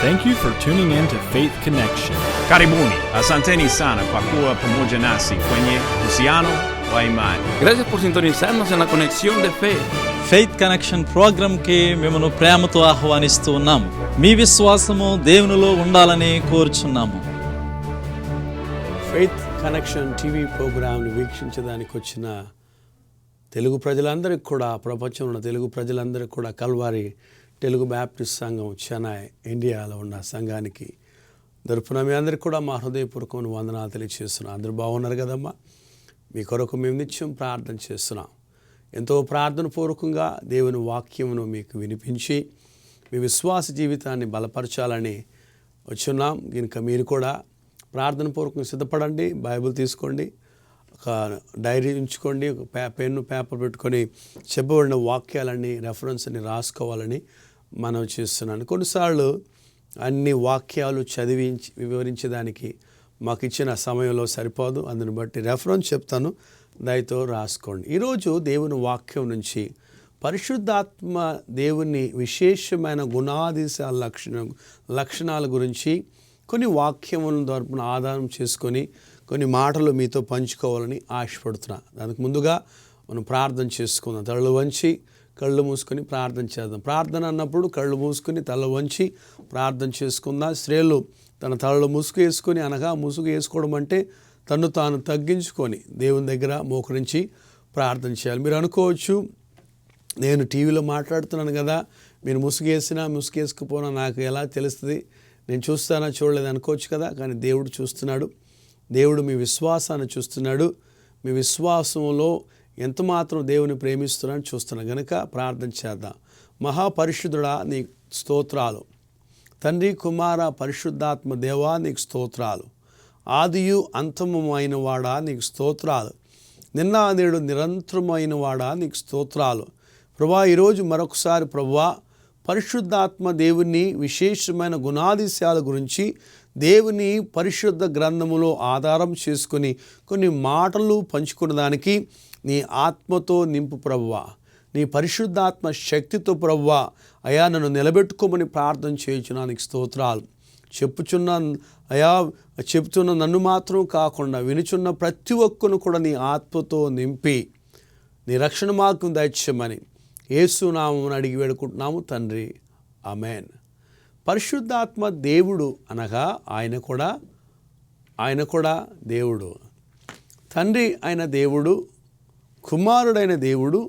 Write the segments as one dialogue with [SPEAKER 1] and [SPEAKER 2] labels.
[SPEAKER 1] Thank you for tuning in to Faith Connection.
[SPEAKER 2] Karibuni, asanteni sana kwa kuwa pamoja nasi kwenye uhusiano wa imani.
[SPEAKER 3] Gracias por sintonizarnos en la conexión de fe.
[SPEAKER 4] Faith connection ప్రోగ్రామ్కి మిమ్మల్ని ప్రేమతో ఆహ్వానిస్తూ ఉన్నాము. మీ విశ్వాసము దేవునిలో ఉండాలని కోరుచున్నాము.
[SPEAKER 5] Faith connection TV ప్రోగ్రాంను వీక్షించడానికి వచ్చిన తెలుగు ప్రజలందరికీ కూడా, ప్రపంచంలో ఉన్న తెలుగు ప్రజలందరికీ కూడా కల్వారి తెలుగు బ్యాప్టిస్ట్ సంఘం చెన్నై ఇండియాలో ఉన్న సంఘానికి తరపున మీ అందరికీ కూడా మా హృదయపూర్వకమైన వందనాలు తెలియజేస్తున్నాం. అందరూ బాగున్నారు కదమ్మా? మీ కొరకు మేము నిత్యం ప్రార్థన చేస్తున్నాం. ఎంతో ప్రార్థన పూర్వకంగా దేవుని వాక్యమును మీకు వినిపించి మీ విశ్వాస జీవితాన్ని బలపరచాలని వచ్చున్నాం. కనుక మీరు కూడా ప్రార్థన పూర్వకంగా సిద్ధపడండి. బైబిల్ తీసుకోండి, ఒక డైరీ ఉంచుకోండి, ఒక పెన్ను పేపర్ పెట్టుకొని చెప్పబడిన వాక్యాలన్నీ రెఫరెన్స్ని రాసుకోవాలని మనం చేస్తున్నాను. కొన్నిసార్లు అన్ని వాక్యాలు వివరించడానికి మాకు ఇచ్చిన సమయంలో సరిపోదు. అందుని బట్టి రెఫరెన్స్ చెప్తాను, దయతో రాసుకోండి. ఈరోజు దేవుని వాక్యం నుంచి పరిశుద్ధాత్మ దేవుని విశేషమైన గుణాధిశాల లక్షణాల గురించి కొన్ని వాక్యములను తరపున ఆధారం చేసుకొని కొన్ని మాటలు మీతో పంచుకోవాలని ఆశపడుతున్నా. దానికి ముందుగా మనం ప్రార్థన చేసుకుందాం. తలలు వంచి కళ్ళు మూసుకొని ప్రార్థన చేద్దాం. ప్రార్థన అన్నప్పుడు కళ్ళు మూసుకొని తల వంచి ప్రార్థన చేసుకుందాం. స్త్రీలు తన తలలు ముసుగు వేసుకొని, అనగా ముసుగు వేసుకోవడం అంటే తను తాను తగ్గించుకొని దేవుని దగ్గర మోకరించి ప్రార్థన చేయాలి. మీరు అనుకోవచ్చు, నేను టీవీలో మాట్లాడుతున్నాను కదా, మీరు ముసుగేసినా ముసుగేసుకుపోయినా నాకు ఎలా తెలుస్తుంది, నేను చూస్తానా చూడలేదు అనుకోవచ్చు కదా. కానీ దేవుడు చూస్తున్నాడు. దేవుడు మీ విశ్వాసాన్ని చూస్తున్నాడు. మీ విశ్వాసంలో ఎంత మాత్రం దేవుని ప్రేమిస్తున్నాడని చూస్తున్నాడు. కనుక ప్రార్థన చేద్దాం. మహాపరిశుద్ధుడా నీ స్తోత్రాలు. తండ్రి, కుమార, పరిశుద్ధాత్మ దేవా నీకు స్తోత్రాలు. ఆదియు అంతమైన వాడా నీకు స్తోత్రాలు. నిన్న నేడు నిరంతరమైన వాడా నీకు స్తోత్రాలు. ప్రభువా, ఈరోజు మరొకసారి ప్రభువా పరిశుద్ధాత్మ దేవుని విశేషమైన గుణాధిశాల గురించి దేవుని పరిశుద్ధ గ్రంథములో ఆధారం చేసుకొని కొన్ని మాటలు పంచుకున్నదానికి నీ ఆత్మతో నింపు ప్రభువా, నీ పరిశుద్ధాత్మ శక్తితో ప్రభువా అయా నన్ను నిలబెట్టుకోమని ప్రార్థన చేయించున్నానికి స్తోత్రాలు. చెప్తున్న నన్ను మాత్రం కాకుండా వినుచున్న ప్రతి ఒక్కరు కూడా నీ ఆత్మతో నింపి నీ రక్షణ మార్గం దయచేయమని యేసు నామమున అడిగి వేడుకుంటున్నాము తండ్రి, ఆమేన్. పరిశుద్ధాత్మ దేవుడు అనగా ఆయన కూడా దేవుడు. తండ్రి అయిన దేవుడు, కుమారుడైన దేవుడు,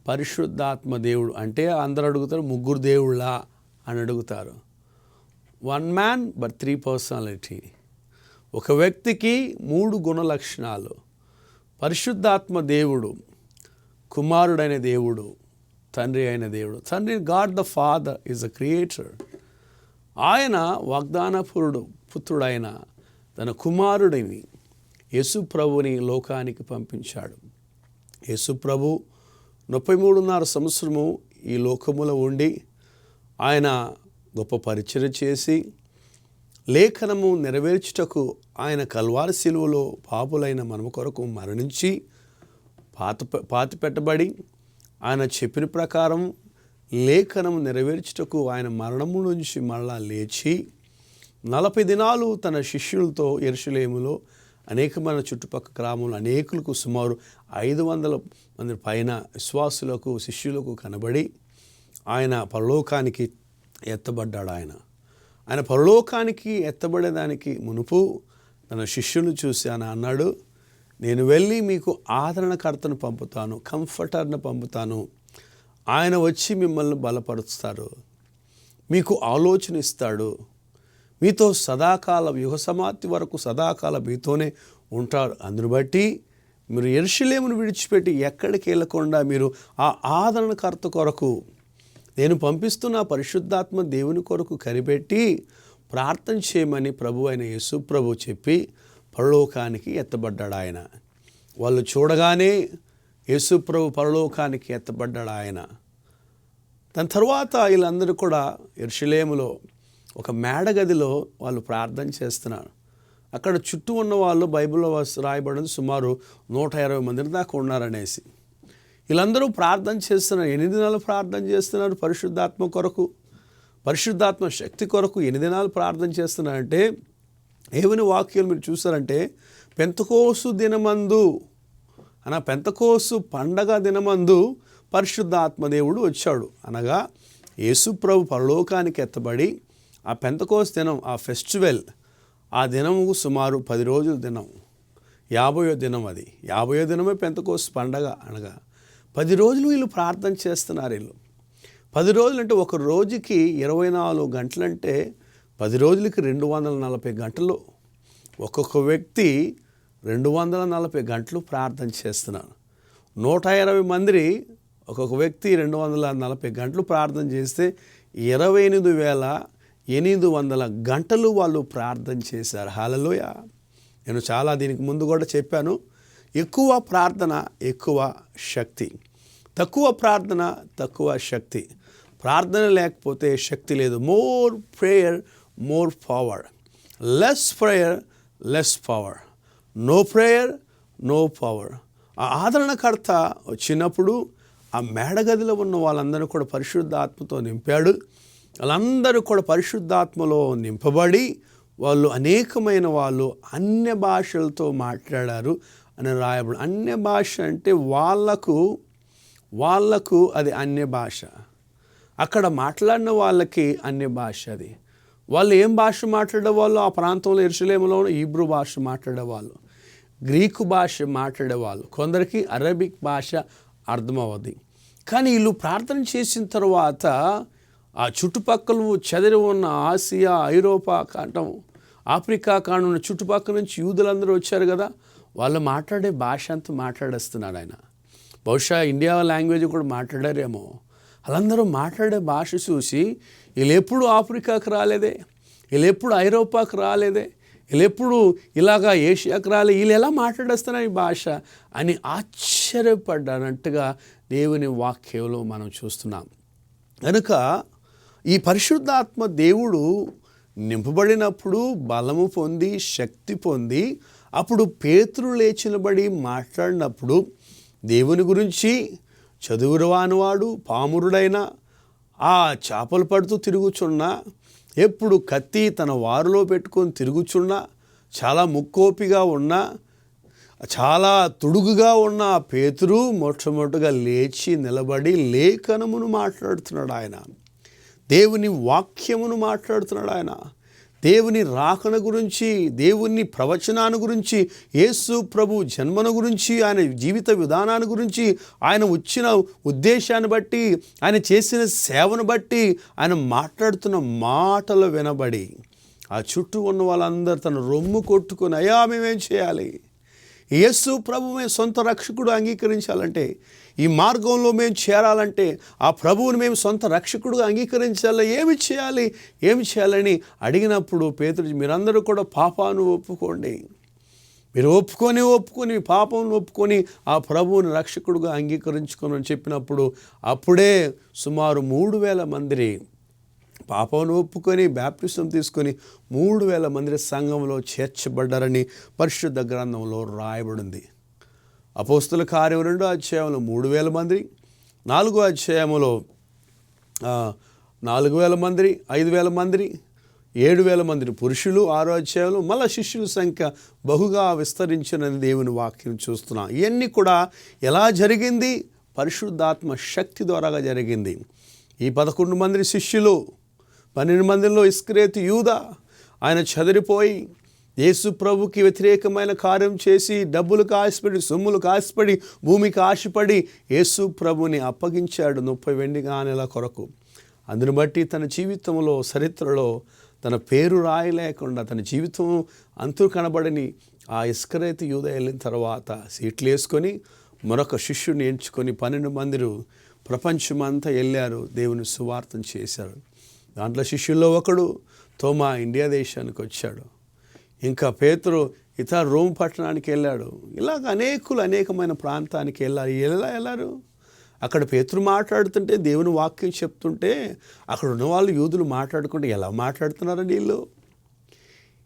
[SPEAKER 5] పరిశుద్ధాత్మ దేవుడు. అంటే అందరూ అడుగుతారు, ముగ్గురు దేవుళ్ళా అని అడుగుతారు. One man but 3 personality. ఒక వ్యక్తికి 3 గుణ లక్షణాలు. పరిశుద్ధాత్మ దేవుడు, కుమారుడైన దేవుడు, తండ్రి అయిన దేవుడు. తండ్రి God the father is the creator. ఆయన వాగ్దాన పుత్రుడైన తన కుమారుడిని యేసు ప్రభుని లోకానికి పంపించాడు. యేసు ప్రభు 33.5 సంవత్సరము ఈ లోకములో ఉండి ఆయన గొప్ప పరిచర్య చేసి లేఖనము నెరవేర్చుటకు ఆయన కల్వారి శిలువలో పాపులైన మనము కొరకు మరణించి పాతి పెట్టబడి ఆయన చెప్పిన ప్రకారం లేఖనము నెరవేర్చుటకు ఆయన మరణము నుంచి మళ్ళా లేచి 40 దినాలు తన శిష్యులతో యెరూషలేములో అనేకమైన చుట్టుపక్కల గ్రామంలో అనేకులకు సుమారు 500 మంది పైన విశ్వాసులకు, శిష్యులకు కనబడి ఆయన పరలోకానికి ఎత్తబడ్డాడు. ఆయన పరలోకానికి ఎత్తబడేదానికి మునుపు తన శిష్యులను చూసి ఆయన అన్నాడు, నేను వెళ్ళి మీకు ఆదరణకర్తను పంపుతాను, కంఫర్టర్ను పంపుతాను. ఆయన వచ్చి మిమ్మల్ని బలపరుస్తారు, మీకు ఆలోచన ఇస్తాడు, మీతో సదాకాలం యుగ సమాప్తి వరకు సదాకాలం మీతోనే ఉంటాడు. అందును బట్టి మీరు యెరూషలేమును విడిచిపెట్టి ఎక్కడికి వెళ్ళకుండా మీరు ఆ ఆదరణకర్త కొరకు, నేను పంపిస్తున్న పరిశుద్ధాత్మ దేవుని కొరకు కనిపెట్టి ప్రార్థన చేయమని ప్రభు అయిన యేసు ప్రభు చెప్పి పరలోకానికి ఎత్తబడ్డాడు ఆయన. వాళ్ళు చూడగానే యేసు ప్రభు పరలోకానికి ఎత్తబడ్డాడు ఆయన. దాని తర్వాత వీళ్ళందరూ కూడా యెరూషలేములో ఒక మేడగదిలో వాళ్ళు ప్రార్థన చేస్తున్నారు. అక్కడ చుట్టూ ఉన్న వాళ్ళు బైబిల్లో రాయబడింది సుమారు 120 మంది దాకా ఉన్నారనేసి. వీళ్ళందరూ ప్రార్థన చేస్తున్నారు. 8 నెలలు ప్రార్థన చేస్తున్నారు పరిశుద్ధాత్మ కొరకు. పరిశుద్ధాత్మ శక్తి కొరకు ఎన్ని దినాలు ప్రార్థన చేస్తున్నారంటే ఏమని వాక్యాలు మీరు చూసారంటే పెంతెకోస్తు దినమందు పెంతెకోస్తు పండగ దినమందు పరిశుద్ధాత్మ దేవుడు వచ్చాడు. అనగా యేసు ప్రభు పరలోకానికి ఎత్తబడి ఆ పెంతెకోస్తు దినం, ఆ ఫెస్టివల్, ఆ దినము సుమారు 10 రోజుల దినం, 50వ దినం. అది 50వ దినమే పెంతెకోస్తు పండగ. అనగా 10 రోజులు వీళ్ళు ప్రార్థన చేస్తున్నారు. వీళ్ళు 10 రోజులు అంటే ఒక రోజుకి 24 గంటలంటే 10 రోజులకి 240 గంటలు. ఒక్కొక్క వ్యక్తి 240 గంటలు ప్రార్థన చేస్తున్నారు. 120 మంది ఒక్కొక్క వ్యక్తి 240 గంటలు ప్రార్థన చేస్తే 28,800 గంటలు వాళ్ళు ప్రార్థన చేశారు. హల్లెలూయా. నేను చాలా దీనికి ముందు కూడా చెప్పాను, ఎక్కువ ప్రార్థన ఎక్కువ శక్తి, తక్కువ ప్రార్థన తక్కువ శక్తి. ప్రార్థన లేకపోతే శక్తి లేదు. More prayer more power, less prayer less power, no prayer no power. ఆ ఆదరణకర్త వచ్చినప్పుడు ఆ మేడగదిలో ఉన్న వాళ్ళందరూ కూడా పరిశుద్ధాత్మతో నింపాడు. వాళ్ళందరూ కూడా పరిశుద్ధాత్మలో నింపబడి వాళ్ళు అనేకమైన వాళ్ళు అన్య భాషలతో మాట్లాడారు అని రాయబడి. అన్య భాష అంటే వాళ్ళకు అది అన్య భాష. అక్కడ మాట్లాడిన వాళ్ళకి అన్య భాష. అది వాళ్ళు ఏం భాష మాట్లాడేవాళ్ళు? ఆ ప్రాంతంలో యెరూషలేములో హీబ్రూ భాష మాట్లాడేవాళ్ళు, గ్రీకు భాష మాట్లాడేవాళ్ళు, కొందరికి అరబిక్ భాష అర్థమవుద్ది. కానీ వీళ్ళు ప్రార్థన చేసిన తర్వాత ఆ చుట్టుపక్కల చెదిరి ఉన్న ఆసియా, ఐరోపా ఖండం, ఆఫ్రికా ఖండం ఉన్న చుట్టుపక్కల నుంచి యూదులందరూ వచ్చారు కదా, వాళ్ళు మాట్లాడే భాష అంతా మాట్లాడేస్తున్నాడు ఆయన. బహుశా ఇండియా లాంగ్వేజ్ కూడా మాట్లాడారేమో. వాళ్ళందరూ మాట్లాడే భాష చూసి వీళ్ళు ఎప్పుడు ఆఫ్రికాకు రాలేదే, వీళ్ళు ఎప్పుడు ఐరోపాకు రాలేదే, వీళ్ళు ఎప్పుడు ఇలాగా ఏషియాకు రాలేదు, వీళ్ళు ఎలా మాట్లాడేస్తున్నారు ఈ భాష అని ఆశ్చర్యపడ్డానట్టుగా దేవుని వాక్యంలో మనం చూస్తున్నాం. కనుక ఈ పరిశుద్ధాత్మ దేవుడు నింపబడినప్పుడు బలము పొంది శక్తి పొంది అప్పుడు పేతురు లేచినబడి మాట్లాడినప్పుడు దేవుని గురించి చదువురానివాడు పామురుడైన ఆ చేపలు పడుతూ తిరుగుచున్నా, ఎప్పుడు కత్తి తన వారులో పెట్టుకొని తిరుగుచున్నా, చాలా ముక్కోపిగా ఉన్నా, చాలా తుడుగుగా ఉన్న పేతురు మొట్టమొదటిగా లేచి నిలబడి లేఖనమును మాట్లాడుతున్నాడు. ఆయన దేవుని వాక్యమును మాట్లాడుతున్నాడు. ఆయన దేవుని రాకన గురించి, దేవుని ప్రవచనాన్ని గురించి, యేసు ప్రభు జన్మను గురించి, ఆయన జీవిత విధానాన్ని గురించి, ఆయన వచ్చిన ఉద్దేశాన్ని బట్టి, ఆయన చేసిన సేవను బట్టి ఆయన మాట్లాడుతున్న మాటలు వినబడి ఆ చుట్టూ ఉన్న వాళ్ళందరూ తన రొమ్ము కొట్టుకొని, అయ్యా మేమేం చేయాలి? యేసు ప్రభువే సొంత రక్షకుడు అంగీకరించాలంటే, ఈ మార్గంలో మేము చేరాలంటే, ఆ ప్రభువుని మేము సొంత రక్షకుడుగా అంగీకరించాలి, ఏమి చేయాలని అడిగినప్పుడు పేతురు, మీరందరూ కూడా పాపాన్ని ఒప్పుకోండి, మీరు ఒప్పుకొని పాపం ఒప్పుకొని ఆ ప్రభువుని రక్షకుడుగా అంగీకరించుకొని అని చెప్పినప్పుడు అప్పుడే సుమారు 3,000 మంది పాపను ఒప్పుకొని బ్యాప్టిజం తీసుకొని 3,000 మంది సంఘంలో చేర్చబడ్డారని పరిశుద్ధ గ్రంథంలో రాయబడింది. అపోస్తుల కార్యం 2వ అధ్యాయంలో 3,000 మంది, 4వ అధ్యాయంలో 4,000 మంది, 5,000 మంది, 7,000 మంది పురుషులు, 6వ అధ్యాయంలో మళ్ళీ శిష్యుల సంఖ్య బహుగా విస్తరించినని దేవుని వాక్యం చూస్తున్నాం. ఇవన్నీ కూడా ఎలా జరిగింది? పరిశుద్ధాత్మ శక్తి ద్వారాగా జరిగింది. ఈ 11 మంది శిష్యులు, 12 మందిలో ఇస్కరియోతు యూదా, ఆయన చెదిరిపోయి యేసు ప్రభుకి వ్యతిరేకమైన కార్యం చేసి డబ్బులకు ఆశపడి, సొమ్ములకు ఆశపడి, భూమికి ఆశపడి యేసు ప్రభుని అప్పగించాడు 30 వెండి నాణేల కొరకు. అందును బట్టి తన జీవితంలో చరిత్రలో తన పేరు రాయలేకుండా తన జీవితం అంతు కనబడని ఆ ఇస్కరియోతు యూదా వెళ్ళిన తర్వాత సీట్లు వేసుకొని మరొక శిష్యుని ఎంచుకొని 12 మంది ప్రపంచమంతా వెళ్ళారు, దేవుని సువార్తను చేశారు. దాంట్లో శిష్యుల్లో ఒకడు తోమా ఇండియా దేశానికి వచ్చాడు. ఇంకా పేతురు ఇతర రోమ్ పట్టణానికి వెళ్ళాడు. ఇలాగ అనేకమైన ప్రాంతానికి వెళ్ళారు. ఎలా వెళ్ళారు? అక్కడ పేతురు మాట్లాడుతుంటే, దేవుని వాక్యం చెప్తుంటే అక్కడ ఉన్న వాళ్ళు యూదులు మాట్లాడుకుంటే ఎలా మాట్లాడుతున్నారండి వీళ్ళు?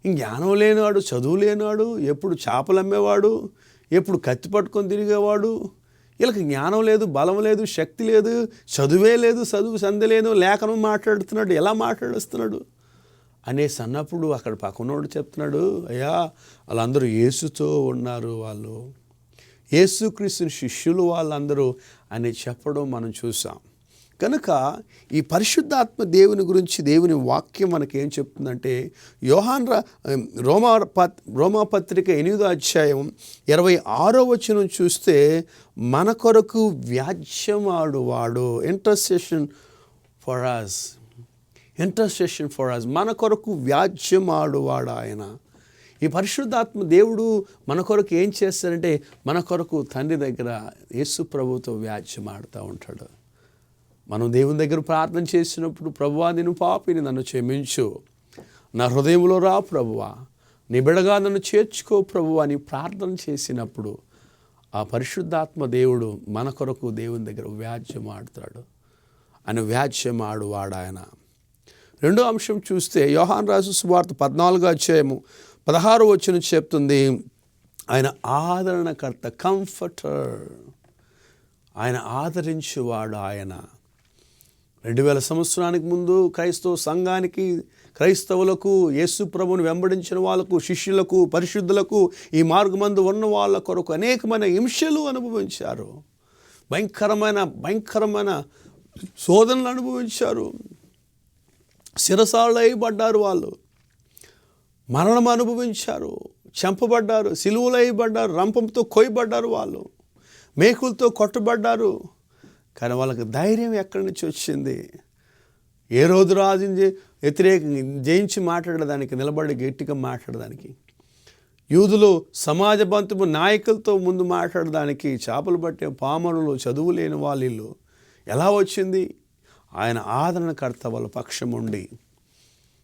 [SPEAKER 5] జ్ఞానం లేనివాడు, చదువు లేనివాడు, ఎప్పుడు చేపలు అమ్మేవాడు, ఎప్పుడు కత్తి పట్టుకొని తిరిగేవాడు, వీళ్ళకి జ్ఞానం లేదు, బలం లేదు, శక్తి లేదు, చదువే లేదు, చదువు సంధి లేదు, లేఖనం మాట్లాడుతున్నాడు, ఎలా మాట్లాడుస్తున్నాడు అనేసి అన్నప్పుడు అక్కడ పక్కనోడు చెప్తున్నాడు, అయ్యా వాళ్ళందరూ యేసుతో ఉన్నారు, వాళ్ళు యేసుక్రీస్తుని శిష్యులు వాళ్ళందరూ అని చెప్పడం మనం చూసాం. కనుక ఈ పరిశుద్ధాత్మ దేవుని గురించి దేవుని వాక్యం మనకేం చెప్తుందంటే, రోమాపత్రిక 8వ అధ్యాయం 26వ వచనం చూస్తే, మన కొరకు వ్యాజ్యమాడువాడు, ఇంటర్సెషన్ ఫర్ అస్, మన కొరకు వ్యాజ్యమాడువాడు ఆయన. ఈ పరిశుద్ధాత్మ దేవుడు మన కొరకు ఏం చేస్తాడంటే, మన కొరకు తండ్రి దగ్గర యేసు ప్రభుతో వ్యాజ్యమాడుతూ ఉంటాడు. మనం దేవుని దగ్గర ప్రార్థన చేసినప్పుడు, ప్రభువా నేను పాపిని, నన్ను క్షమించు, నా హృదయంలో రా ప్రభువా, నీ బిడ్డగా నన్ను చేర్చుకో ప్రభువా అని ప్రార్థన చేసినప్పుడు ఆ పరిశుద్ధాత్మ దేవుడు మన కొరకు దేవుని దగ్గర వ్యాజ్యమాడుతాడు. అని వ్యాజ్యమాడువాడు ఆయన. రెండో అంశం చూస్తే యోహాను రాసిన సువార్త 14వ అధ్యాయము 16వ వచనం చెప్తుంది, ఆయన ఆదరణకర్త, కంఫర్టర్, ఆయన ఆదరించేవాడు ఆయన. 2000 సంవత్సరానికి ముందు క్రైస్తవ సంఘానికి, క్రైస్తవులకు, యేసు ప్రభువుని వెంబడించిన వాళ్ళకు, శిష్యులకు, పరిశుద్ధులకు, ఈ మార్గమందు ఉన్న వాళ్ళ కొరకు అనేకమైన హింసలు అనుభవించారు, భయంకరమైన శోధనలు అనుభవించారు, శిరసాళ్ళు వేయబడ్డారు, వాళ్ళు మరణం అనుభవించారు, చంపబడ్డారు, సిలువలు వేయబడ్డారు, రంపంతో కొయ్యబడ్డారు, వాళ్ళు మేకులతో కొట్టబడ్డారు. కానీ వాళ్ళకి ధైర్యం ఎక్కడి నుంచి వచ్చింది? ఏ రోజు రాజుని వ్యతిరేకంగా జయించి మాట్లాడడానికి, నిలబడి గట్టిగా మాట్లాడడానికి, యూదులు సమాజ బంధువు నాయకులతో ముందు మాట్లాడడానికి, చేపలు పట్టే పామరులు, చదువు లేని వాళ్ళు ఎలా వచ్చింది? ఆయన ఆదరణకర్త వాళ్ళ పక్షం ఉండి,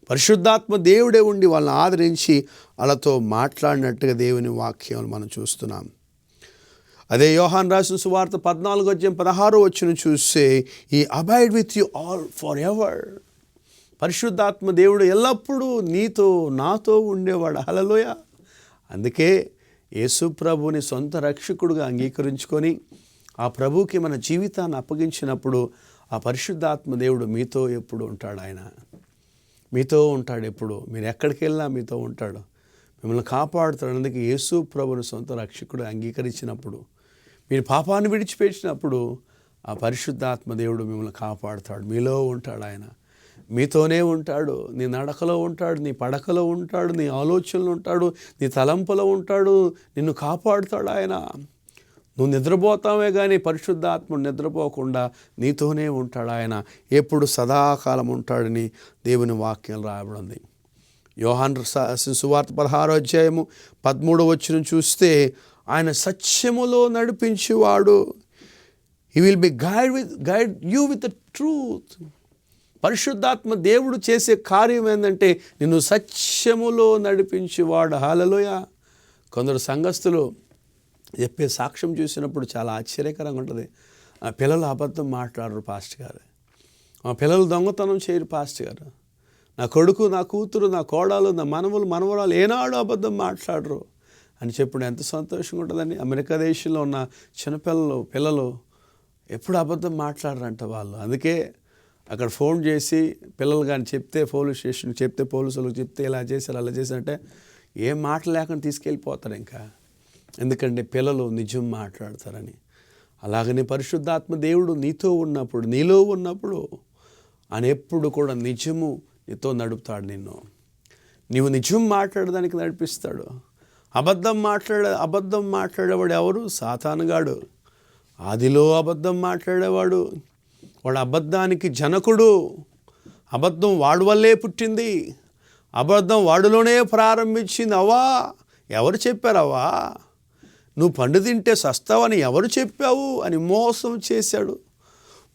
[SPEAKER 5] పరిశుద్ధాత్మ దేవుడే ఉండి వాళ్ళని ఆదరించి వాళ్ళతో మాట్లాడినట్టుగా దేవుని వాక్యం మనం చూస్తున్నాం. అదే యోహాను రాసిన సువార్త 14వ అధ్యాయం 16వ వచనం చూస్తే, ఈ abide with you all for ever, పరిశుద్ధాత్మ దేవుడు ఎల్లప్పుడూ నీతో నాతో ఉండేవాడు. హల్లెలూయా. అందుకే యేసు ప్రభుని సొంత రక్షకుడుగా అంగీకరించుకొని ఆ ప్రభువుకి మన జీవితాన్ని అప్పగించినప్పుడు ఆ పరిశుద్ధాత్మ దేవుడు మీతో ఎప్పుడు ఉంటాడు. ఆయన మీతో ఉంటాడు ఎప్పుడు. మీరు ఎక్కడికి వెళ్ళినా మీతో ఉంటాడు, మిమ్మల్ని కాపాడుతాడు. అందుకే యేసు ప్రభుని సొంత రక్షకుడు అంగీకరించినప్పుడు, మీరు పాపాన్ని విడిచిపెట్టినప్పుడు ఆ పరిశుద్ధాత్మ దేవుడు మిమ్మల్ని కాపాడుతాడు, మీలో ఉంటాడు. ఆయన మీతోనే ఉంటాడు, నీ నడకలో ఉంటాడు, నీ పడకలో ఉంటాడు, నీ ఆలోచనలో ఉంటాడు, నీ తలంపులో ఉంటాడు, నిన్ను కాపాడుతాడు ఆయన. నువ్వు నిద్రపోతావే కానీ పరిశుద్ధాత్మ నిద్రపోకుండా నీతోనే ఉంటాడు ఆయన. ఎప్పుడు సదాకాలం ఉంటాడని దేవుని వాక్యం రాయబడింది. యోహాను సువార్త 16వ అధ్యాయము 13వ వచనం చూస్తే, ఆయన సత్యములో నడిపించేవాడు. He will be guide you with the truth. పరిశుద్ధాత్మ దేవుడు చేసే కార్యం ఏంటంటే నిన్ను సత్యములో నడిపించేవాడు. హల్లెలూయా. కొందరు సంఘస్థులు చెప్పే సాక్ష్యం చూసినప్పుడు చాలా ఆశ్చర్యకరంగా ఉంటుంది. ఆ పిల్లలు అబద్ధం మాట్లాడరు పాస్టర్ గారు, ఆ పిల్లలు దొంగతనం చేయరు పాస్టర్ గారు, నా కొడుకు, నా కూతురు, నా కోడలు, నా మనవరాలు ఏనాడు అబద్ధం మాట్లాడరు అని చెప్పిన ఎంత సంతోషంగా ఉంటుందండి. అమెరికా దేశంలో ఉన్న పిల్లలు ఎప్పుడు అబద్ధం మాట్లాడరంట వాళ్ళు. అందుకే అక్కడ ఫోన్ చేసి పిల్లలు కానీ చెప్తే, పోలీస్ స్టేషన్కి చెప్తే, పోలీసులకు చెప్తే ఇలా చేశారు అలా చేశారంటే ఏం మాట లేకుండా తీసుకెళ్ళిపోతారు. ఇంకా ఎందుకంటే పిల్లలు నిజం మాట్లాడతారని. అలాగనే పరిశుద్ధాత్మ దేవుడు నీతో ఉన్నప్పుడు, నీలో ఉన్నప్పుడు ఆయన ఎప్పుడు కూడా నిజము నీతో నడుపుతాడు. నీవు నిజం మాట్లాడడానికి నడిపిస్తాడు. అబద్ధం మాట్లాడేవాడు ఎవరు? సాతానుగాడు. ఆదిలో అబద్ధం మాట్లాడేవాడు, వాడు అబద్ధానికి జనకుడు. అబద్ధం వాడి వల్లే పుట్టింది, అబద్ధం వాడిలోనే ప్రారంభించింది. అవ్వా ఎవరు చెప్పారవ్వా, నువ్వు పండు తింటే సస్తావని ఎవరు చెప్పావు అని మోసం చేశాడు.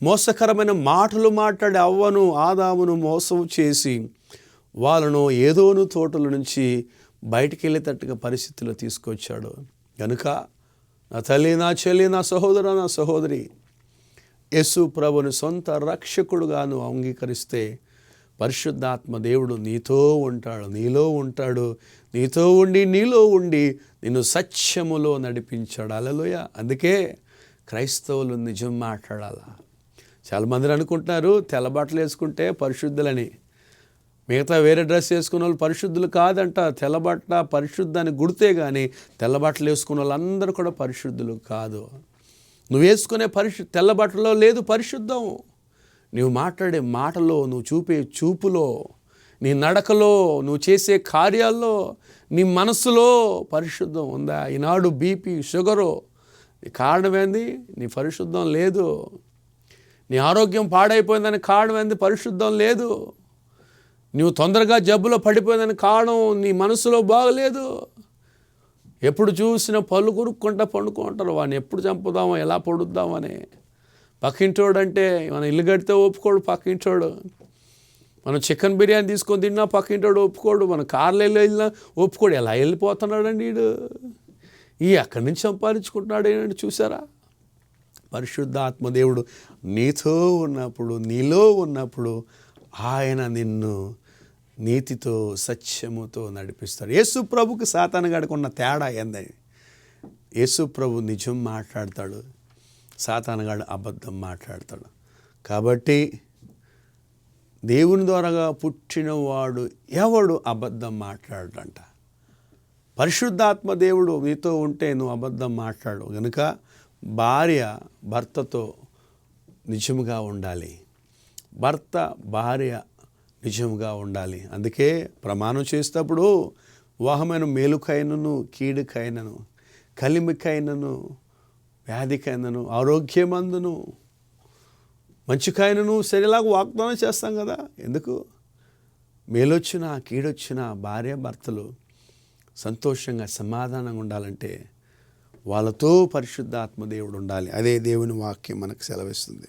[SPEAKER 5] మోసకరమైన మాటలు మాట్లాడి అవ్వను ఆదామును మోసం చేసి వాళ్ళను ఏదోను తోటల నుంచి బయటికి వెళ్ళేటట్టుగా పరిస్థితుల్లో తీసుకొచ్చాడు. కనుక నా తల్లి, నా చెల్లి, నా సహోదరు, నా సహోదరి, యేసు ప్రభుని సొంత రక్షకుడుగా నువ్వు అంగీకరిస్తే పరిశుద్ధాత్మ దేవుడు నీతో ఉంటాడు, నీలో ఉంటాడు, నీతో ఉండి నీలో ఉండి నిన్ను సత్యములో నడిపించాడు. హల్లెలూయా. అందుకే క్రైస్తవులు నిజం మాట్లాడాలా. చాలామంది అనుకుంటున్నారు తెల్ల బట్టలు వేసుకుంటే పరిశుద్ధులని, మిగతా వేరే డ్రెస్ వేసుకున్న వాళ్ళు పరిశుద్ధులు కాదంట. తెల్లబట్ట పరిశుద్ధాన్ని గుడితే కానీ తెల్లబట్టలు వేసుకున్న వాళ్ళందరూ కూడా పరిశుద్ధులు కాదు. నువ్వు వేసుకునే తెల్లబట్టలో లేదు పరిశుద్ధం. నువ్వు మాట్లాడే మాటలో, నువ్వు చూపే చూపులో, నీ నడకలో, నువ్వు చేసే కార్యాల్లో, నీ మనసులో పరిశుద్ధం ఉందా? ఈనాడు బీపీ, షుగరు కారణం ఏంది? నీ పరిశుద్ధం లేదు. నీ ఆరోగ్యం పాడైపోయిందని కారణం ఏంది? పరిశుద్ధం లేదు. నువ్వు తొందరగా జబ్బులో పడిపోయిందని కారణం నీ మనసులో బాగలేదు. ఎప్పుడు చూసినా పళ్ళు కొరుక్కుంటా పండుకుంటారు. వాడిని ఎప్పుడు చంపుదామో, ఎలా పొడుద్దామని. పక్కింటోడు అంటే మన ఇల్లు కడితే ఒప్పుకోడు పక్కింటోడు. మనం చికెన్ బిర్యానీ తీసుకొని తిన్నా పక్కింటోడు ఒప్పుకోడు. మన కార్లో వెళ్ళినా ఒప్పుకోడు. ఎలా వెళ్ళిపోతున్నాడండి వీడు? ఎక్కడి నుంచి సంపాదించుకుంటున్నాడు ఏంటంటే చూసారా? పరిశుద్ధాత్మదేవుడు నీతో ఉన్నప్పుడు, నీలో ఉన్నప్పుడు ఆయన నిన్ను నీతితో సత్యముతో నడిపిస్తాడు. యేసు ప్రభుకి సాతానుగాడికి ఉన్న తేడా ఏందని? యేసు ప్రభు నిజం మాట్లాడతాడు, సాతానుగాడు అబద్ధం మాట్లాడతాడు. కాబట్టి దేవుని ద్వారాగా పుట్టినవాడు ఎవడు అబద్ధం మాట్లాడంట. పరిశుద్ధాత్మ దేవుడు నీతో ఉంటే నువ్వు అబద్ధం మాట్లాడు. కనుక భార్య భర్తతో నిజముగా ఉండాలి, భర్త భార్య నిజముగా ఉండాలి. అందుకే ప్రమాణం చేసేటప్పుడు వివాహమైన మేలుకైనను కీడుకైనను, కలిమికైనను వ్యాధికైనను, ఆరోగ్యమందును మంచికైనను సరిలాగా వాగ్దానం చేస్తాం కదా. ఎందుకు? మేలొచ్చినా కీడొచ్చినా భార్య భర్తలు సంతోషంగా సమాధానంగా ఉండాలంటే వాళ్ళతో పరిశుద్ధాత్మదేవుడు ఉండాలి. అదే దేవుని వాక్యం మనకు సెలవిస్తుంది.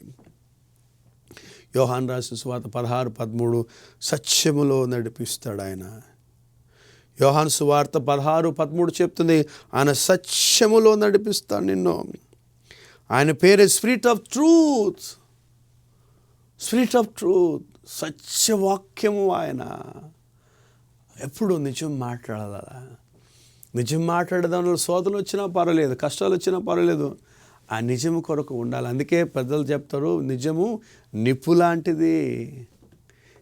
[SPEAKER 5] యోహాను రాసిన సువార్త 16:13 సత్యములో నడిపిస్తాడు ఆయన. యోహాను సువార్త 16:13 చెప్తుంది, ఆయన సత్యములో నడిపిస్తాడు నిన్ను. ఆయన పేరే spirit of truth. Spirit of truth, సత్యవాక్యము. ఆయన ఎప్పుడు నిజం మాట్లాడాలా. నిజం మాట్లాడేదానిలో శోధనలు వచ్చినా పర్వాలేదు, కష్టాలు వచ్చినా పర్వాలేదు, ఆ నిజము కొరకు ఉండాలి. అందుకే పెద్దలు చెప్తారు, నిజము నిప్పు లాంటిది.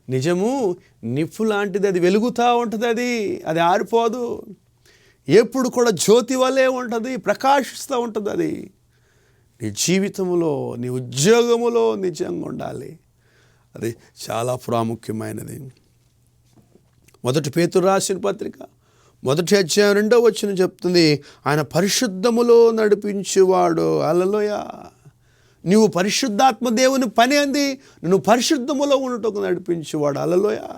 [SPEAKER 5] నిజము నిప్పు లాంటిది, అది వెలుగుతూ ఉంటుంది, అది ఆరిపోదు, ఎప్పుడు కూడా జ్యోతి వలె ఉంటుంది, ప్రకాశిస్తూ ఉంటుంది. అది నీ జీవితంలో, నీ ఉద్యోగములో నిజంగా ఉండాలి. అది చాలా ప్రాముఖ్యమైనది. 1 పేతురు రాసిన పత్రిక 1వ అధ్యాయం 2వ వచనం చెప్తుంది, ఆయన పరిశుద్ధములో నడిపించేవాడు. హల్లెలూయా. నువ్వు పరిశుద్ధాత్మ దేవుని పని అంది, నువ్వు పరిశుద్ధములో ఉండటకు నడిపించేవాడు. హల్లెలూయా.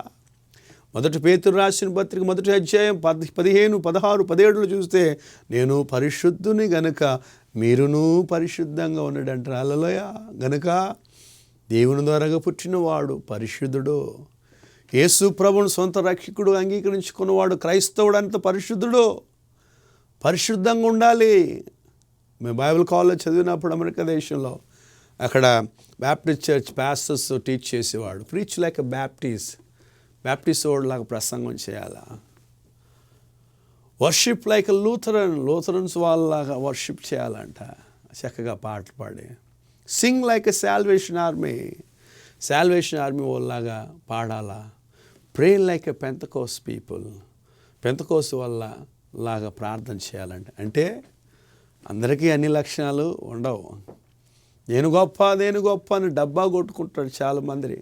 [SPEAKER 5] 1 పేతురు రాసిన పత్రిక 1వ అధ్యాయం 15, 16, 17 చూస్తే, నేను పరిశుద్ధుని గనుక మీరును పరిశుద్ధంగా ఉండండి అంటారు. హల్లెలూయా. గనుక దేవుని ద్వారాగా పుట్టినవాడు పరిశుద్ధుడు. యేసు ప్రభువును సొంత రక్షకుడు అంగీకరించుకున్నవాడు క్రైస్తవుడు అంత పరిశుద్ధుడు. పరిశుద్ధంగా ఉండాలి. మేము బైబిల్ కాలేజ్ చదివినప్పుడు అమెరికా దేశంలో, అక్కడ బ్యాప్టిస్ట్ చర్చ్ పాస్టర్స్ టీచ్ చేసేవాడు. ప్రీచ్ లైక్ ఎ బ్యాప్టిస్ట్ వాడు లాగా ప్రసంగం చేయాలా. వర్షిప్ లైక్ ఎ లూథరన్స్ వాళ్ళలాగా వర్షిప్ చేయాలంట, చక్కగా పాటలు పాడి. Sing like a Salvation Army వాళ్ళలాగా పాడాలా. Pray like a Pentecost people, Pentecost వాళ్ళ లాగా ప్రార్థన చేయాలంటే. అంటే అందరికీ అన్ని లక్షణాలు ఉండవు. నేను గొప్ప అని డబ్బా కొట్టుకుంటాడు చాలామంది.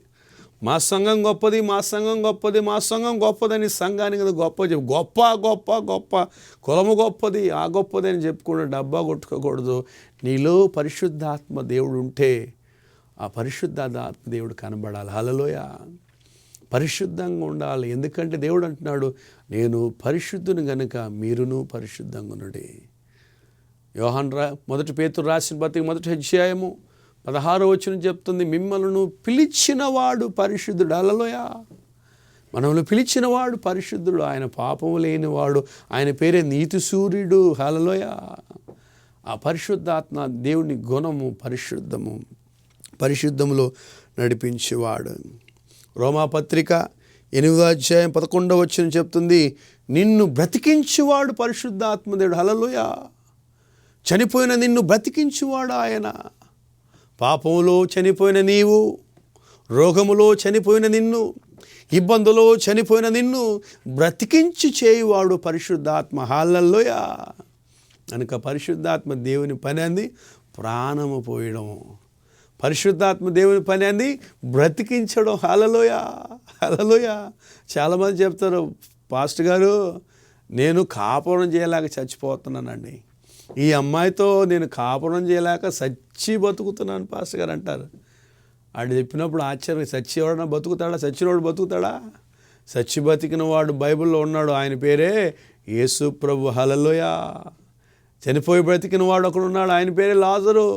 [SPEAKER 5] మా సంఘం గొప్పది, మా సంఘం గొప్పదని సంఘానికి గొప్ప చెప్పి గొప్ప కులము గొప్పది, ఆ గొప్పది అని చెప్పుకుంటూ డబ్బా కొట్టుకోకూడదు. నీలో పరిశుద్ధాత్మ దేవుడు ఉంటే ఆ పరిశుద్ధాత్మ దేవుడు కనబడాలి. హల్లెలూయా. పరిశుద్ధంగా ఉండాలి. ఎందుకంటే దేవుడు అంటున్నాడు, నేను పరిశుద్ధుని గనుక మీరును పరిశుద్ధంగా ఉండండి. 1 పేతురు రాసిన పత్రిక 1వ అధ్యాయము 16వ వచనం చెప్తుంది, మిమ్మల్ని పిలిచినవాడు పరిశుద్ధుడు. హల్లెలూయా. మనల్ని పిలిచినవాడు పరిశుద్ధుడు, ఆయన పాపము లేనివాడు, ఆయన పేరే నీతి సూర్యుడు. హల్లెలూయా. ఆ పరిశుద్ధాత్మ దేవుని గుణము పరిశుద్ధములో నడిపించేవాడు. రోమాపత్రిక 8వ అధ్యాయం 11వ వచనం చెప్తుంది, నిన్ను బ్రతికించేవాడు పరిశుద్ధాత్మదేవుడు. హల్లెలూయా. చనిపోయిన నిన్ను బ్రతికించువాడు ఆయన. పాపములో చనిపోయిన నీవు, రోగములో చనిపోయిన నిన్ను, ఇబ్బందులో చనిపోయిన నిన్ను బ్రతికించి చేయువాడు పరిశుద్ధాత్మ. హల్లెలూయా. కనుక పరిశుద్ధాత్మ దేవుని పని అంది ప్రాణము పోయడం. పరిశుద్ధాత్మ దేవుని పని అంది బ్రతికించడం. హల్లెలూయా, హల్లెలూయా. చాలామంది చెప్తారు, పాస్టర్ గారు నేను కాపురం చేయలేక చచ్చిపోతున్నానండి, ఈ అమ్మాయితో నేను కాపురం చేయలేక సచ్చి బతుకుతున్నాను పాస్టర్ గారు అంటారు. ఆడు చెప్పినప్పుడు ఆశ్చర్యం, సచ్చి ఎవడన్నా బతుకుతాడా? సచ్చినవాడు బతుకుతాడా? సచ్చి బతికిన వాడు బైబిల్లో ఉన్నాడు, ఆయన పేరే యేసు ప్రభు. హల్లెలూయా. చనిపోయి బ్రతికిన వాడు ఒకడు ఉన్నాడు, ఆయన పేరే లాజరు.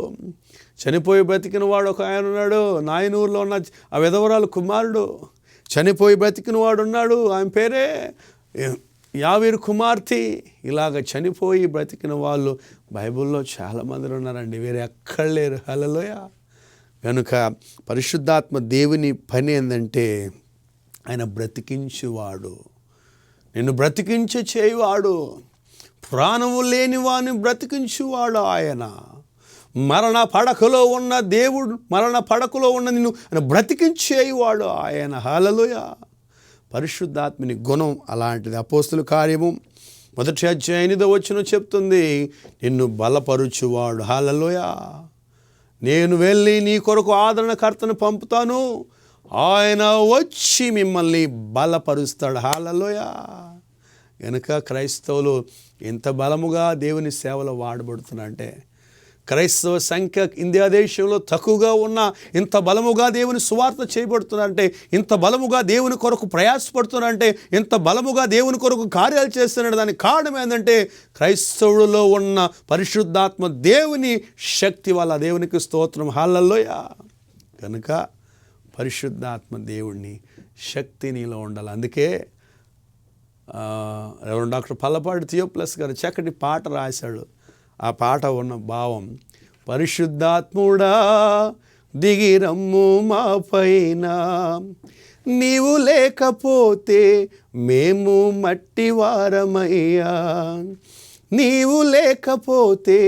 [SPEAKER 5] చనిపోయి బ్రతికిన వాడు ఒక ఆయన ఉన్నాడు, నాయనూరులో ఉన్న ఆ విధవరాలు కుమారుడు. చనిపోయి బ్రతికిన వాడు ఉన్నాడు, ఆయన పేరే యావీరు కుమార్తె. ఇలాగ చనిపోయి బ్రతికిన వాళ్ళు బైబిల్లో చాలామంది ఉన్నారండి, వేరే ఎక్కడ లేరు. హల్లెలూయా. కనుక పరిశుద్ధాత్మ దేవుని పని ఏంటంటే ఆయన బ్రతికించువాడు, నిన్ను బ్రతికించే చేయువాడు, ప్రాణము లేని వాడిని బ్రతికించువాడు ఆయన. మరణ పడకలో ఉన్న దేవుడు, మరణ పడకలో ఉన్న నిన్ను బ్రతికించేవాడు ఆయన. హల్లెలూయా. పరిశుద్ధాత్మని గుణం అలాంటిది. అపోస్తుల కార్యము 1వ అధ్యాయం 8వ వచనం చెప్తుంది, నిన్ను బలపరుచువాడు. హల్లెలూయా. నేను వెళ్ళి నీ కొరకు ఆదరణకర్తను పంపుతాను, ఆయన వచ్చి మిమ్మల్ని బలపరుస్తాడు. హల్లెలూయా. కనుక క్రైస్తవులు ఎంత బలముగా దేవుని సేవలో వాడబడుతున్నారంటే, క్రైస్తవ సంఖ్య ఇండియా దేశంలో తక్కువగా ఉన్న ఇంత బలముగా దేవుని సువార్త చేయబడుతున్నారంటే, ఇంత బలముగా దేవుని కొరకు ప్రయాసపడుతున్నారంటే, ఇంత బలముగా దేవుని కొరకు కార్యాలు చేస్తున్నాడు. దానికి కారణం ఏంటంటే క్రైస్తవుడిలో ఉన్న పరిశుద్ధాత్మ దేవుని శక్తి వల్ల. దేవునికి స్తోత్రం. హల్లెలూయా. కనుక పరిశుద్ధాత్మ దేవుని శక్తి నీలో ఉండాలి. అందుకే రెవరెండ్ డాక్టర్ పల్లపాటి థియోప్లస్ గారు చక్కటి పాట రాశాడు. ఆ పాట ఉన్న భావం, పరిశుద్ధాత్ముడా దిగిరమ్ము మా పైన, నీవు లేకపోతే మేము మట్టివారమయ్యా, నీవు లేకపోతే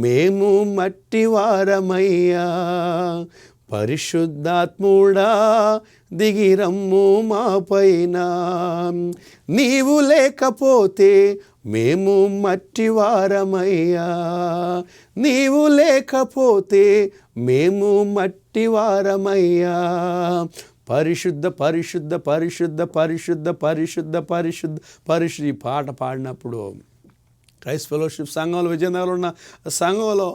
[SPEAKER 5] మేము మట్టివారమయ్యా, పరిశుద్ధాత్ముడా దిగిరమ్ము మా పైన, నీవు లేకపోతే మేము మట్టివారమయ్యా, నీవు లేకపోతే మేము మట్టివారమయ్యా, పరిశుద్ధ పరిశుద్ధ పరిశుద్ధ పరిశుద్ధ పరిశుద్ధ పరిశుద్ధ పరిశుద్ధ. ఈ పాట పాడినప్పుడు క్రైస్ట్ ఫెలోషిప్ సంఘంలో, విజయనగరంలో ఉన్న సంఘంలో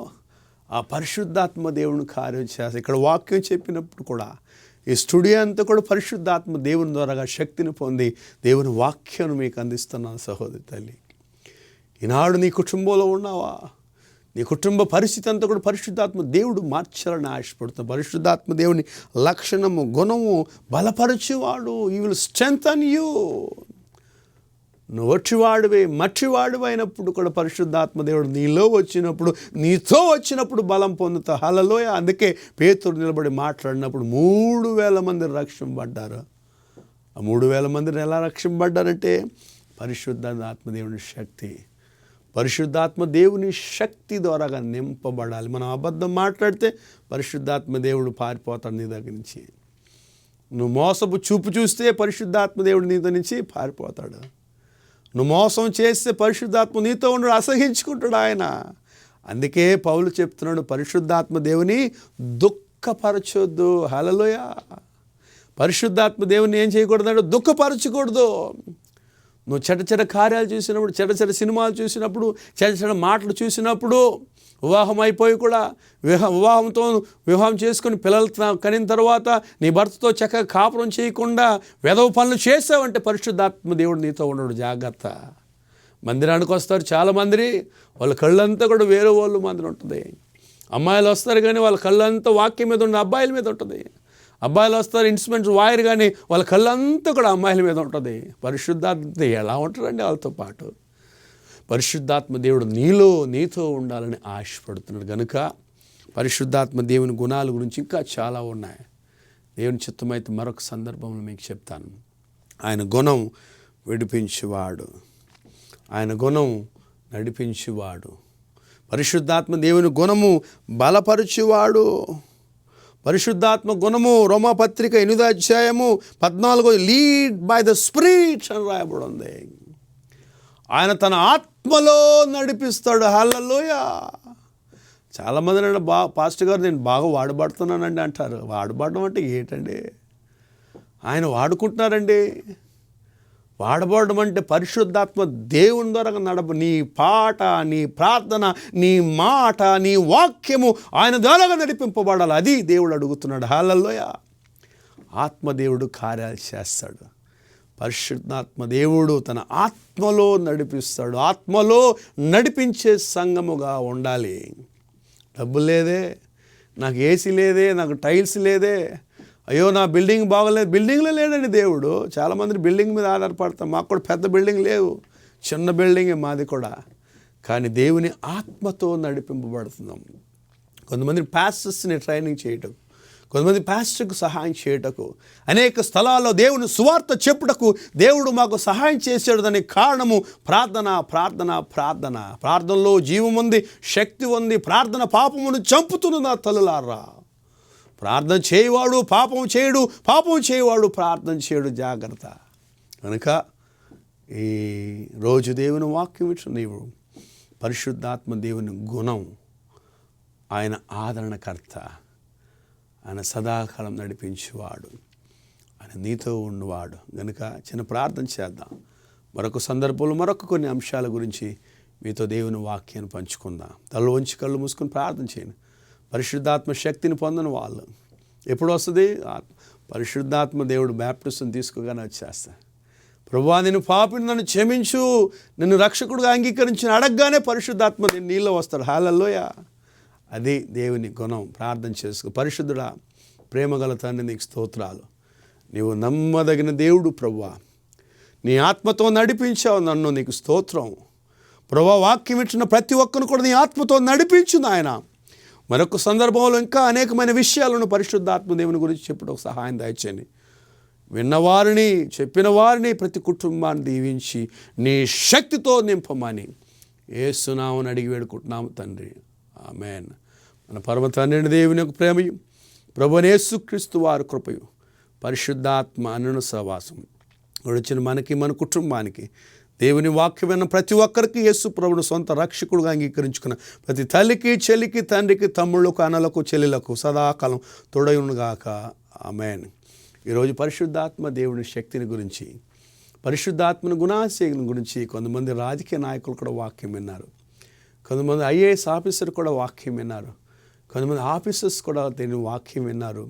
[SPEAKER 5] ఆ పరిశుద్ధాత్మ దేవుని కార్యం చేస్తారు. ఇక్కడ వాక్యం చెప్పినప్పుడు కూడా ఈ స్టూడియో అంతా కూడా పరిశుద్ధాత్మ దేవుని ద్వారాగా శక్తిని పొంది దేవుని వాక్యాన్ని మీకు అందిస్తున్నాను సహోదరి తల్లి. ఈనాడు నీ కుటుంబంలో ఉన్నావా? నీ కుటుంబ పరిస్థితి అంతా కూడా పరిశుద్ధాత్మ దేవుడు మార్చాలని ఆశపడుతున్నాడు. పరిశుద్ధాత్మ దేవుని లక్షణము, గుణము బలపరచువాడు. ఈ విల్ స్ట్రెంగ్థెన్ యూ. నువ్వు వట్టివాడివే, మట్టివాడివి అయినప్పుడు కూడా పరిశుద్ధాత్మ దేవుడు నీలో వచ్చినప్పుడు, నీతో వచ్చినప్పుడు బలం పొందుతా. హల్లెలూయా. అందుకే పేతురు నిలబడి మాట్లాడినప్పుడు 3,000 మంది రక్షింపబడ్డారు. ఆ 3,000 మందిని ఎలా రక్షింపబడ్డారంటే పరిశుద్ధాత్మ దేవుని శక్తి. పరిశుద్ధాత్మ దేవుని శక్తి ద్వారాగా నింపబడాలి. మనం అబద్ధం మాట్లాడితే పరిశుద్ధాత్మ దేవుడు పారిపోతాడు నీ దగ్గర నుంచి. నువ్వు మోసపు చూపు చూస్తే పరిశుద్ధాత్మ దేవుడు నీతో నుంచి పారిపోతాడు. నువ్వు మోసం చేస్తే పరిశుద్ధాత్మ నీతో ఉండడు, అసహించుకుంటాడు ఆయన. అందుకే పౌలు చెప్తున్నాడు, పరిశుద్ధాత్మ దేవుని దుఃఖపరచొద్దు. హల్లెలూయా. పరిశుద్ధాత్మ దేవుని ఏం చేయకూడదు? దుఃఖపరచకూడదు. నువ్వు చెడ్డ కార్యాలు చూసినప్పుడు, చెడ్డ సినిమాలు చూసినప్పుడు, చెడ్డ మాటలు చూసినప్పుడు, వివాహం అయిపోయి కూడా వివాహం చేసుకొని పిల్లలు కనిన తర్వాత నీ భర్తతో చక్కగా కాపురం చేయకుండా వెధవ పనులు చేసావంటే పరిశుద్ధాత్మ దేవుడు నీతో ఉండడు. జాగ్రత్త. మందిరానికి వస్తారు చాలామంది, వాళ్ళ కళ్ళంతా కూడా వేరే వాళ్ళు మందిరం ఉంటుంది. అమ్మాయిలు వస్తారు కానీ వాళ్ళ కళ్ళంతా వాక్యం మీద ఉండే అబ్బాయిల మీద ఉంటుంది. అబ్బాయిలు వస్తారు ఇన్స్ట్రుమెంట్స్ వాయరు కానీ వాళ్ళ కళ్ళంతా కూడా అమ్మాయిల మీద ఉంటుంది. పరిశుద్ధాత్మ ఎలా ఉంటారండి వాళ్ళతో పాటు? పరిశుద్ధాత్మ దేవుడు నీతో ఉండాలని ఆశపడుతున్నాడు. కనుక పరిశుద్ధాత్మ దేవుని గుణాల గురించి ఇంకా చాలా ఉన్నాయి. దేవుని చిత్తమైతే మరొక సందర్భంలో మీకు చెప్తాను. ఆయన గుణం విడిపించువాడు, ఆయన గుణం నడిపించువాడు. పరిశుద్ధాత్మ దేవుని గుణము బలపరచువాడు. పరిశుద్ధాత్మ గుణము రోమాపత్రిక 8వ అధ్యాయము 14 లీడ్ బై ద స్పిరిట్ అని రాయబడి ఉంది. ఆయన తన ఆత్మలో నడిపిస్తాడు. హల్లెలూయా. చాలామంది నన్ను పాస్టర్ గారు నేను బాగా వాడబడుతున్నానండి అంటారు. వాడబడడం అంటే ఏంటండి? ఆయన వాడుకుంటున్నారండి. వాడబడడం అంటే పరిశుద్ధాత్మ దేవుని ద్వారా నీ పాట, నీ ప్రార్థన, నీ మాట, నీ వాక్యము ఆయన ద్వారా నడిపింపబడాలి. అది దేవుడు అడుగుతున్నాడు. హల్లెలూయా. ఆత్మదేవుడు కార్యాలు చేస్తాడు. పరిశుద్ధాత్మ దేవుడు తన ఆత్మలో నడిపిస్తాడు. ఆత్మలో నడిపించే సంఘముగా ఉండాలి. డబ్బు లేదే, నాకు ఏసీ లేదే, నాకు టైల్స్ లేదే, అయ్యో నా బిల్డింగ్ బాగలేదు. బిల్డింగ్లో లేడండి దేవుడు. చాలామంది బిల్డింగ్ మీద ఆధారపడతాం. మాకు కూడా పెద్ద బిల్డింగ్ లేవు, చిన్న బిల్డింగే మాది కూడా. కానీ దేవుని ఆత్మతో నడిపింపబడుతున్నాం. కొంతమంది పాస్టర్స్ని ట్రైనింగ్ చేయటం, కొంతమంది పాస్టర్కు సహాయం చేయటకు, అనేక స్థలాల్లో దేవుని సువార్త చెప్పుటకు దేవుడు మాకు సహాయం చేశాడు. దానికి కారణము ప్రార్థన, ప్రార్థన, ప్రార్థన. ప్రార్థనలో జీవం ఉంది, శక్తి ఉంది. ప్రార్థన పాపమును చంపుతున్న నా తల్లులారా. ప్రార్థన చేయవాడు పాపం చేయడు, పాపం చేయవాడు ప్రార్థన చేయడు. జాగ్రత్త. కనుక ఈ రోజు దేవుని వాక్యం ఇచ్చు నీవు పరిశుద్ధాత్మ దేవుని గుణం, ఆయన ఆదరణకర్త, ఆయన సదాకాలం నడిపించేవాడు, ఆయన నీతో ఉన్నవాడు. కనుక చిన్న ప్రార్థన చేద్దాం. మరొక సందర్భంలో మరొక కొన్ని అంశాల గురించి మీతో దేవుని వాక్యాన్ని పంచుకుందాం. తల వంచి కళ్ళు మూసుకొని ప్రార్థన చేయండి. పరిశుద్ధాత్మ శక్తిని పొందని వాళ్ళు ఎప్పుడు వస్తుంది? పరిశుద్ధాత్మ దేవుడు బ్యాప్టిజం తీసుకోగానే వచ్చేస్తా. ప్రభువా నేను పాపిని, నన్ను క్షమించు, నిన్ను రక్షకుడుగా అంగీకరించిన అడగగానే పరిశుద్ధాత్మ నేను నీలో వస్తాడు. హల్లెలూయా. అది దేవుని గుణం. ప్రార్థన చేసుకో. పరిశుద్ధుడా, ప్రేమగల తండ్రి, నీకు స్తోత్రాలు. నీవు నమ్మదగిన దేవుడు ప్రభువా. నీ ఆత్మతో నడిపించావు నన్ను, నీకు స్తోత్రం ప్రభువా. వాక్యం ఇచ్చిన ప్రతి ఒక్కరిని కూడా నీ ఆత్మతో నడిపించు నాయన. మరొక సందర్భంలో ఇంకా అనేకమైన విషయాలను పరిశుద్ధాత్మ దేవుని గురించి చెప్పుడు సహాయం దయచేయండి. విన్నవారిని, చెప్పిన వారిని, ప్రతి కుటుంబాన్ని దీవించి నీ శక్తితో నింపమని యేసు నామమున అడిగి వేడుకుంటున్నాము తండ్రి. ఆమేన్. మన పరమ తండ్రి దేవుని యొక్క ప్రేమయు, ప్రభువైన యేసుక్రీస్తు వారి కృపయు, పరిశుద్ధాత్మ అన్యున సహవాసం వచ్చిన మనకి, మన కుటుంబానికి, దేవుని వాక్యమైన ప్రతి ఒక్కరికి, యేసు ప్రభువును సొంత రక్షకుడుగా అంగీకరించుకున్న ప్రతి తల్లికి, చెల్లికి, తండ్రికి, తమ్ముళ్ళకు, అన్నలకు, చెల్లెలకు సదాకాలం తోడయునుగాక. ఆమేన్. ఈరోజు పరిశుద్ధాత్మ దేవుని శక్తిని గురించి, పరిశుద్ధాత్మని గుణాశక్తిని గురించి కొంతమంది రాజకీయ నాయకులు కూడా వాక్యం విన్నారు. కొంతమంది ఐఏఎస్ ఆఫీసర్ కూడా వాక్యం విన్నారు. కొంతమంది ఆఫీసర్స్ కూడా దీని వాక్యం విన్నారు.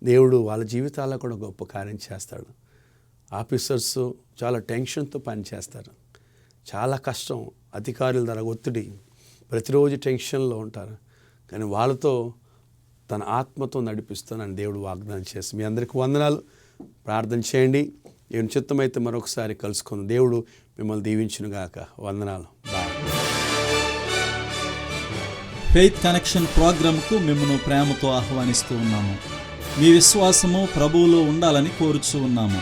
[SPEAKER 5] దేవుడు వాళ్ళ జీవితాల్లో కూడా గొప్ప కార్యం చేస్తాడు. ఆఫీసర్స్ చాలా టెన్షన్తో పనిచేస్తారు. చాలా కష్టం. అధికారుల ద్వారా ఒత్తిడి, ప్రతిరోజు టెన్షన్లో ఉంటారు. కానీ వాళ్ళతో తన ఆత్మతో నడిపిస్తానని దేవుడు వాగ్దానం చేసి మీ అందరికీ వందనాలు. ప్రార్థన చేయండి. దేవుని చిత్తమైతే మరొకసారి కలుసుకుందాం. దేవుడు మిమ్మల్ని దీవించునుగాక. వందనాలు. బాయ్.
[SPEAKER 4] ఫెయిత్ కనెక్షన్ ప్రోగ్రాంకు మిమ్మల్ని ప్రేమతో ఆహ్వానిస్తూ ఉన్నాము. మీ విశ్వాసము ప్రభువులో ఉండాలని కోరుచూ ఉన్నాము.